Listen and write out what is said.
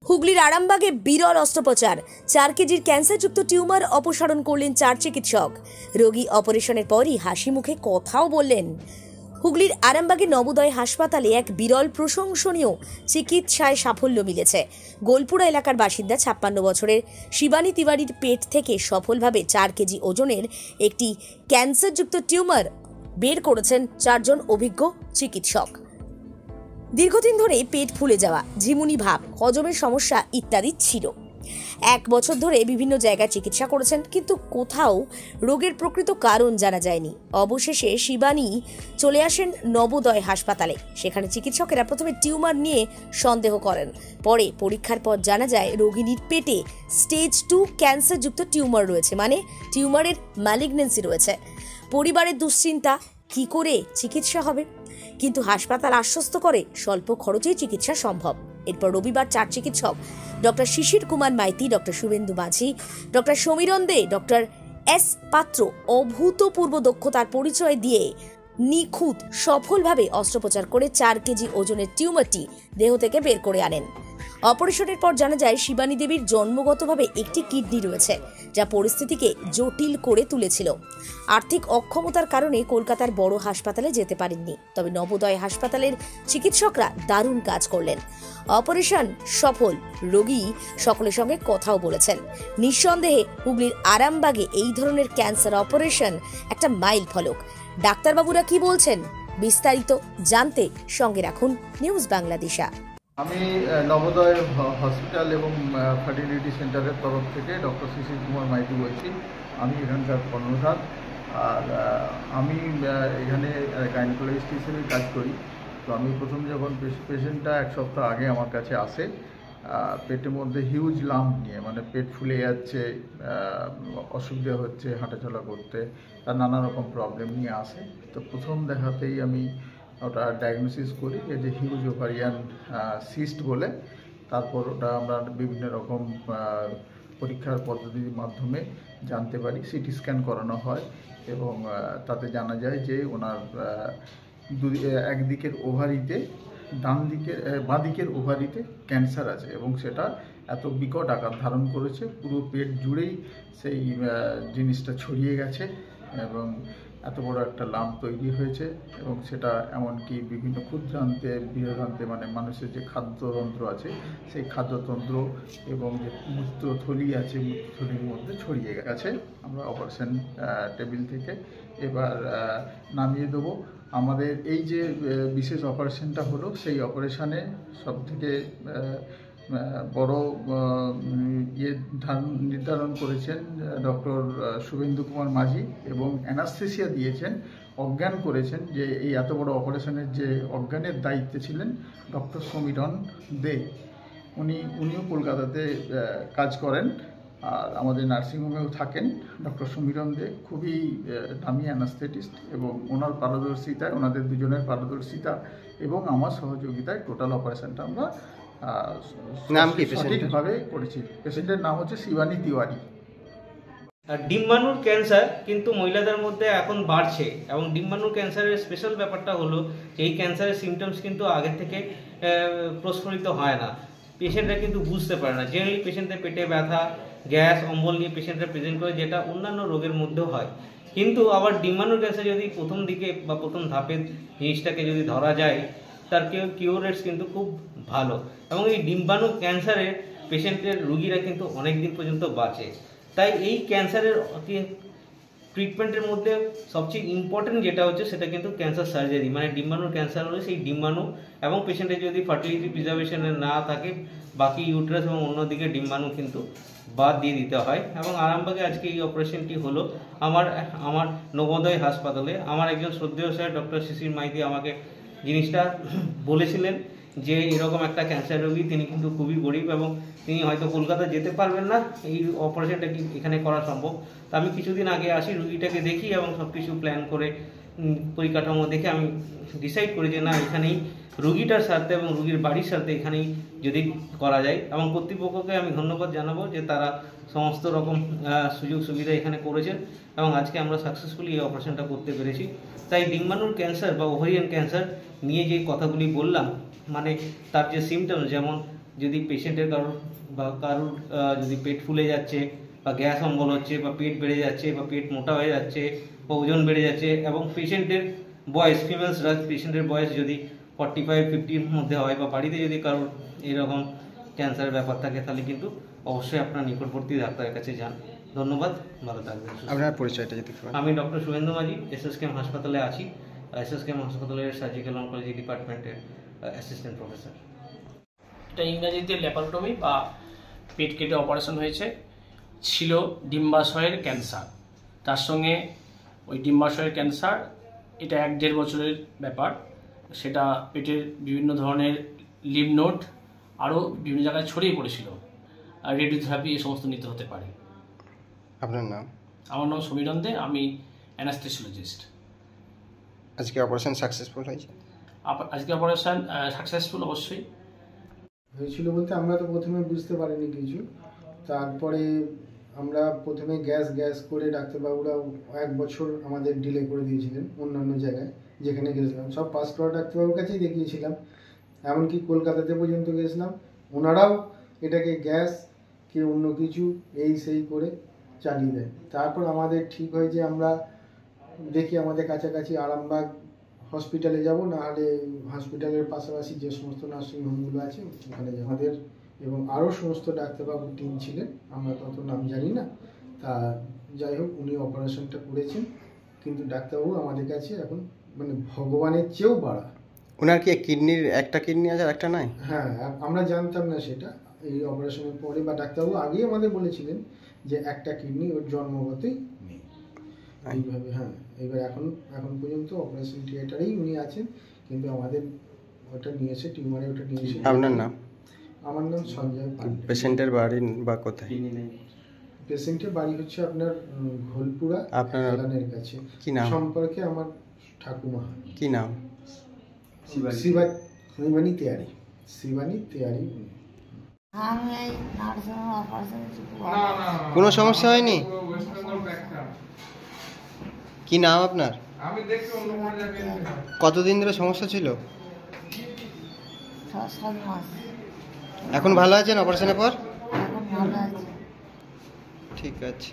হুগলির আরামবাগে বিরল অস্ত্রোপচার 4 কেজির ক্যান্সারযুক্ত টিউমার অপসারণ করলেন 4 চিকিৎসক। রোগী অপারেশনের পরই হাসি মুখে কথাও বললেন। হুগলির আরামবাগে নবোদয় হাসপাতালে এক বিরল প্রশংসনীয় চিকিৎসায় সাফল্য মিলেছে। গোলপুরা এলাকার বাসিন্দা 56 বছরের শিবানী তিওয়ারির পেট থেকে সফলভাবে 4 কেজি ওজনের একটি ক্যান্সারযুক্ত টিউমার বের করেছেন 4 জন অভিজ্ঞ চিকিৎসক। দীর্ঘদিন ধরে পেট ফুলে যাওয়া, ঝিমুনি ভাব, হজমের সমস্যা ইত্যাদি ছিল। 1 বছর ধরে বিভিন্ন জায়গায় চিকিৎসা করেছেন, কিন্তু কোথাও রোগের প্রকৃত কারণ জানা যায়নি। অবশেষে শিবানী চলে আসেন নবোদয় হাসপাতালে। সেখানে চিকিৎসকেরা প্রথমে টিউমার নিয়ে সন্দেহ করেন। পরে পরীক্ষার পর জানা যায় রোগিনীর পেটে স্টেজ 2 ক্যান্সারযুক্ত টিউমার রয়েছে, মানে টিউমারের ম্যালিগন্যান্সি রয়েছে। পরিবারের দুশ্চিন্তা, কি করে চিকিৎসা হবে, কিন্তু হাসপাতাল আশ্বস্ত করে স্বল্প খরচেই চিকিৎসা সম্ভব। এরপর রবিবার 4 চিকিৎসক ডক্টর শিশির কুমার মাইতি, ডক্টর শুভেন্দু মাঝি, ডক্টর সমীরণ দে, ডক্টর এস পাত্র অভূতপূর্ব দক্ষতার পরিচয় দিয়ে নিখুঁত সফলভাবে অস্ত্রোপচার করে 4 কেজি ওজনের টিউমারটি দেহ থেকে বের করে আনেন। অপারেশনের পর জানা যায় শিবানী দেবীর জন্মগতভাবে একটি কিডনি রয়েছে, যা পরিস্থিতিকে জটিল করে তুলেছিল। আর্থিক অক্ষমতার কারণে কলকাতার বড় হাসপাতালে যেতে পারেননি। তবে নবোদয় হাসপাতালের চিকিৎসকরা দারুণ কাজ করলেন। অপারেশন সফল, রোগী সকলের সঙ্গে কথাও বলেছেন। নিঃসন্দেহে হুগলির আরামবাগে এই ধরনের ক্যান্সার অপারেশন একটা মাইল ফলক। ডাক্তারবাবুরা কি বলছেন বিস্তারিত জানতে সঙ্গে রাখুন নিউজ বাংলাদেশা। আমি নবোদয় হসপিটাল এবং ফার্টিলিটি সেন্টারের তরফ থেকে ডক্টর শিশির কুমার মাইতি বলছি। আমি এখানকার কর্মধার, আর আমি এখানে গাইনোকোলজিস্ট হিসেবে কাজ করি। তো আমি প্রথম যখন পেশেন্টটা 1 সপ্তাহ আগে আমার কাছে আসে, পেটের মধ্যে হিউজ লাম্প নিয়ে, মানে পেট ফুলে যাচ্ছে, অসুবিধা হচ্ছে হাঁটাচলা করতে, তার নানা রকম প্রবলেম নিয়ে আসে। তো প্রথম দেখাতেই আমি ওটা ডায়াগনোসিস করি যে হিউজ ওভারিয়ান সিস্ট বলে। তারপর ওটা আমরা বিভিন্ন রকম পরীক্ষার পদ্ধতির মাধ্যমে জানতে পারি। সিটি স্ক্যান করানো হয় এবং তাতে জানা যায় যে ওনার একদিকের ওভারিতে, বাঁ দিকের ওভারিতে ক্যান্সার আছে এবং সেটা এত বিকট আকার ধারণ করেছে, পুরো পেট জুড়েই সেই জিনিসটা ছড়িয়ে গেছে এবং এত বড় একটা লাম্প তৈরি হয়েছে। এবং সেটা এমনকি বিভিন্ন ক্ষুদ্রান্তে, বৃহদান্তে, মানে মানুষের যে খাদ্যতন্ত্র আছে সেই খাদ্যতন্ত্র এবং যে মূত্রথলি আছে, মূত্রথলির মধ্যে ছড়িয়ে গেছে। আমরা অপারেশন টেবিল থেকে এবার নামিয়ে দেবো। আমাদের এই যে বিশেষ অপারেশনটা হলো, সেই অপারেশনে সবথেকে বড় নির্ধারণ করেছেন ডক্টর শুভেন্দু কুমার মাঝি এবং অ্যানাস্থেসিয়া দিয়েছেন, অজ্ঞান করেছেন। যে এই এত বড় অপারেশনের যে অজ্ঞানের দায়িত্বে ছিলেন ডক্টর সমীরণ দে, উনিও কলকাতাতে কাজ করেন আর আমাদের নার্সিংহোমেও থাকেন। ডক্টর সমীরণ দে খুবই নামী অ্যানাস্থেটিস্ট এবং ওনার পারদর্শিতায়, ওনাদের দুজনের পারদর্শিতা এবং আমার সহযোগিতায় টোটাল অপারেশনটা আমরা সঠিকভাবে করেছি। পেশেন্টের নাম হচ্ছে শিবানী তিওয়ারি। ডিম্বাণুর ক্যান্সার কিন্তু মহিলাদের মধ্যে এখন বাড়ছে এবং ডিম্বাণুর ক্যান্সারের স্পেশাল ব্যাপারটা হলো যে এই ক্যান্সারের সিমটমস কিন্তু আগের থেকে প্রস্ফুটিত হয় না, পেশেন্টরা কিন্তু বুঝতে পারে না। জেনারেলি পেশেন্টের পেটে ব্যথা, গ্যাস, অম্বল নিয়ে পেশেন্টরা প্রেজেন্ট করে, যেটা অন্যান্য রোগের মধ্যেও হয়। কিন্তু আবার ডিম্বাণুর ক্যান্সার যদি প্রথম দিকে বা প্রথম ধাপের জিনিসটাকে যদি ধরা যায়, তার কিউর রেটস কিন্তু খুব ভালো। এবং এই ডিম্বাণু ক্যান্সারের পেশেন্টের রুগীরা কিন্তু অনেক দিন পর্যন্ত বাঁচে। তাই এই ক্যান্সারের ট্রিটমেন্টের মধ্যে সবচেয়ে ইম্পর্টেন্ট যেটা হচ্ছে সেটা কিন্তু ক্যান্সার সার্জারি, মানে ডিম্বাণুর ক্যান্সার হলে সেই ডিম্বাণু এবং পেশেন্টের যদি ফার্টিলিটি প্রিজার্ভেশনে না থাকে, বাকি ইউটেরাস এবং অন্যদিকে ডিম্বাণু কিন্তু বাদ দিয়ে দিতে হয়। এবং আরামবাগে আজকে এই অপারেশনটি হলো আমার নবোদয় হাসপাতালে। আমার একজন শ্রদ্ধেয় স্যার ডক্টর শিশির মাইতি আমাকে জিনিসটা বলেছিলেন যে এরকম একটা ক্যান্সার রোগী, তিনি কিন্তু খুবই গরিব এবং তিনি হয়তো কলকাতা যেতে পারবেন না, এই অপারেশনটা কি এখানে করা সম্ভব। তা আমি কিছুদিন আগে আসি, রুগীটাকে দেখি এবং সব কিছু প্ল্যান করে পরিকাঠামো দেখে আমি ডিসাইড করি যে না, এখানেই রুগীটার স্বার্থে এবং রুগীর বাড়ির স্বার্থে এখানেই যদি করা যায়। এবং কর্তৃপক্ষকে আমি ধন্যবাদ জানাবো যে তারা সমস্ত রকম সুযোগ সুবিধা এখানে করেছেন এবং আজকে আমরা সাকসেসফুলি এই অপারেশনটা করতে পেরেছি। তাই ডিম্বাণুর ক্যান্সার বা ওভারিয়ান ক্যান্সার নিয়ে যে কথাগুলি বললাম, মানে তার যে সিমটমস, যেমন যদি পেশেন্টের কারোর যদি পেট ফুলে যাচ্ছে বা গ্যাস অম্বল হচ্ছে বা পেট বেড়ে যাচ্ছে বা পেট মোটা হয়ে যাচ্ছে বা ওজন বেড়ে যাচ্ছে, এবং পেশেন্টের বয়স, ফিমেলসরা পেশেন্টের বয়স যদি 45-50-র মধ্যে হয় বা বাড়িতে যদি কারোর এরকম ক্যান্সারের ব্যাপার থাকে, তাহলে কিন্তু অবশ্যই আপনার নিকটবর্তী ডাক্তারের কাছে যান। ধন্যবাদ, ভালো থাকবেন। আপনার পরিচয়টা যদি একটু বলেন। আমি ডক্টর শুভেন্দু মাঝি, এসএসকেএম হাসপাতালে আছি। এসএসকেএম হাসপাতালের সার্জিক্যাল অনকোলজি ডিপার্টমেন্টের অ্যাসিস্ট্যান্ট প্রফেসর। এটা ইংরাজিতে ল্যাপারোটমি বা পেট কেটে অপারেশন হয়েছে। ছিল ডিম্বাশয়ের ক্যান্সার, তার সঙ্গে ওই ডিম্বাশয়ের ক্যান্সার এটা 1-1.5 বছরের ব্যাপার। সেটা পেটের বিভিন্ন ধরনের লিম্ফ নোড আরও বিভিন্ন জায়গায় ছড়িয়ে পড়েছিল, আর রেডিওথেরাপি এই সমস্ত নিতে হতে পারে। আপনার নাম? আমার নাম সমীরণ দে, আমি অ্যানাস্থেসিওলজিস্ট। আজকে অপারেশন সাকসেসফুল হয়েছে? আজকে অপারেশন সাকসেসফুল অবশ্যই হয়েছিল বলতে আমরা তো প্রথমে বুঝতে পারিনি কিছু, তারপরে আমরা প্রথমে গ্যাস করে ডাক্তারবাবুরা 1 বছর আমাদের ডিলে করে দিয়েছিলেন অন্যান্য জায়গায় যেখানে গেছিলাম, সব পাস করা ডাক্তারবাবুর কাছেই দেখিয়েছিলাম, এমনকি কলকাতাতে পর্যন্ত গেছিলাম। ওনারাও এটাকে গ্যাস কি অন্য কিছু এই সেই করে চালিয়ে দেয়। তারপর আমাদের ঠিক হয় যে আমরা দেখি আমাদের কাছাকাছি আরামবাগ হসপিটালে যাব, নাহলে হসপিটালের পাশাপাশি যে সমস্ত নার্সিংহোমগুলো আছে ওখানে যাব। আমাদের এবং আরও সমস্ত ডাক্তারবাবুর টিম ছিলেন, আমরা তত নাম জানি না, তা যাই হোক উনি অপারেশনটা করেছেন। কিন্তু ডাক্তারবাবু আমাদের কাছে এখন মানে ভগবানের চেয়েও বাড়া। ওনার কি কিডনির একটা কিডনি আছে আর একটা নাই? হ্যাঁ, আমরা জানতাম না সেটা এই অপারেশনের পরে, বা ডাক্তারবাবু আগেই আমাদের বলেছিলেন যে একটা কিডনি ওর জন্মগতই নেই এইভাবে। হ্যাঁ, এবার এখন পর্যন্ত অপারেশন থিয়েটারেই উনি আছেন, কিন্তু আমাদের ওটা নিয়ে এসে টিউমারে ওটা নিয়ে এসে। আপনার নাম? আমার নাম সঞ্জয় পান্ডে। পেশেন্টের বাড়ি বা কোথায়? পেশেন্টের বাড়ি হচ্ছে আপনার ঘোলপুরা, আপনার এলানের কাছে। কি নাম? সম্পর্কে আমার ঠাকুমা। কি নাম? শিবানী তেয়ারি। আমি এই নার্সিং অপারেশন কোনো সমস্যা হয়নি? কি নাম আপনার? কতদিন ধরে সমস্যা ছিল? 6-7 মাস। এখন ভালো আছেন অপারেশনের পর? এখন ভালো আছে। ঠিক আছে।